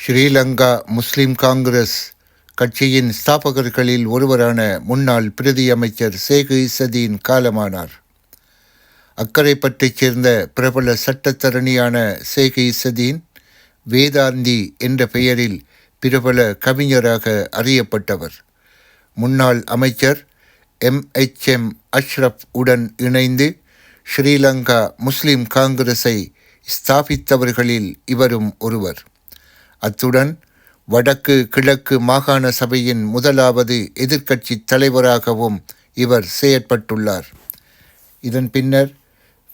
ஸ்ரீலங்கா முஸ்லிம் காங்கிரஸ் கட்சியின் ஸ்தாபகர்களில் ஒருவரான முன்னாள் பிரதி அமைச்சர் சேகு இஸ்ஸதீன் காலமானார். அக்கரைப்பற்றைச் சேர்ந்த பிரபல சட்டத்தரணியான சேகு இஸ்ஸதீன் வேதாந்தி என்ற பெயரில் பிரபல கவிஞராக அறியப்பட்டவர். முன்னாள் அமைச்சர் MHM அஷ்ரப் உடன் இணைந்து ஸ்ரீலங்கா முஸ்லிம் காங்கிரஸை ஸ்தாபித்தவர்களில் இவரும் ஒருவர். அத்துடன் வடக்கு கிழக்கு மாகாண சபையின் முதலாவது எதிர்க்கட்சி தலைவராகவும் இவர் செயற்பட்டுள்ளார். இதன் பின்னர்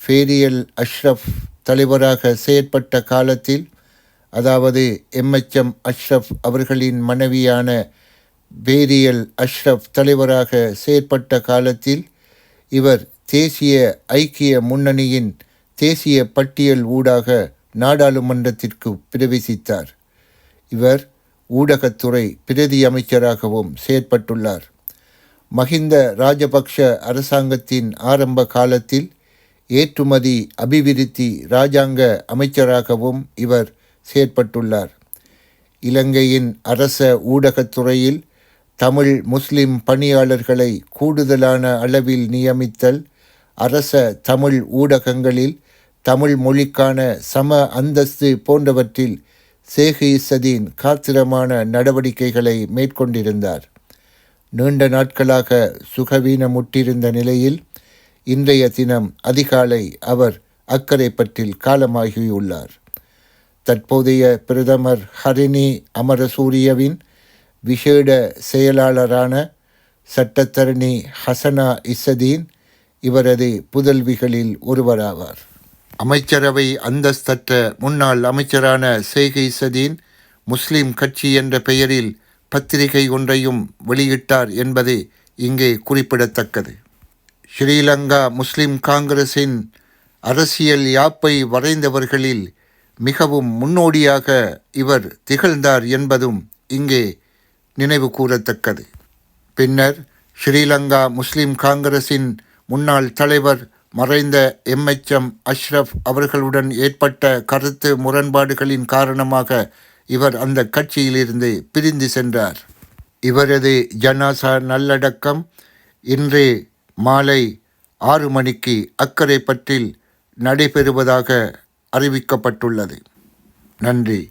ஃபேரியல் அஷ்ரப் தலைவராக செயற்பட்ட காலத்தில், அதாவது MHM அஷ்ரப் அவர்களின் மனைவியான பேரியல் அஷ்ரப் தலைவராக செயற்பட்ட காலத்தில் இவர் தேசிய ஐக்கிய முன்னணியின் தேசிய பட்டியல் ஊடாக நாடாளுமன்றத்திற்கு பிரவேசித்தார். இவர் ஊடகத்துறை பிரதி அமைச்சராகவும் செயற்பட்டுள்ளார். மஹிந்த ராஜபக்ஷ அரசாங்கத்தின் ஆரம்ப காலத்தில் ஏற்றுமதி அபிவிருத்தி இராஜாங்க அமைச்சராகவும் இவர் செயற்பட்டுள்ளார். இலங்கையின் அரச ஊடகத்துறையில் தமிழ் முஸ்லிம் பணியாளர்களை கூடுதலான அளவில் நியமித்தல், அரச தமிழ் ஊடகங்களில் தமிழ் மொழிக்கான சம அந்தஸ்து போன்றவற்றில் சேகு இஸ்ஸதீன் காத்திரமான நடவடிக்கைகளை மேற்கொண்டிருந்தார். நீண்ட நாட்களாக சுகவீனமுற்றிருந்த நிலையில் இன்றைய தினம் அதிகாலை அவர் அக்கரைப்பற்றில் காலமாகியுள்ளார். தற்போதைய பிரதமர் ஹரிணி அமரசூரியவின் விசேட செயலாளரான சட்டத்தரணி ஹசனா இஸ்ஸதீன் இவரது புதல்விகளில் ஒருவராவார். அமைச்சரவை அந்தஸ்தற்ற முன்னாள் அமைச்சரான சேகு இஸ்ஸதீன் முஸ்லிம் கட்சி என்ற பெயரில் பத்திரிகை ஒன்றையும் வெளியிட்டார் என்பது இங்கே குறிப்பிடத்தக்கது. ஸ்ரீலங்கா முஸ்லிம் காங்கிரஸின் அரசியல் யாப்பை வரைந்தவர்களில் மிகவும் முன்னோடியாக இவர் திகழ்ந்தார் என்பதும் இங்கே நினைவு கூறத்தக்கது. பின்னர் ஸ்ரீலங்கா முஸ்லிம் காங்கிரஸின் முன்னாள் தலைவர் மறைந்த MHM அஷ்ரப் அவர்களுடன் ஏற்பட்ட கருத்து முரண்பாடுகளின் காரணமாக இவர் அந்த கட்சியிலிருந்து பிரிந்து சென்றார். இவரது ஜனாசா நல்லடக்கம் இன்று மாலை 6 மணிக்கு அக்கரைப்பற்றில் நடைபெறுவதாக அறிவிக்கப்பட்டுள்ளது. நன்றி.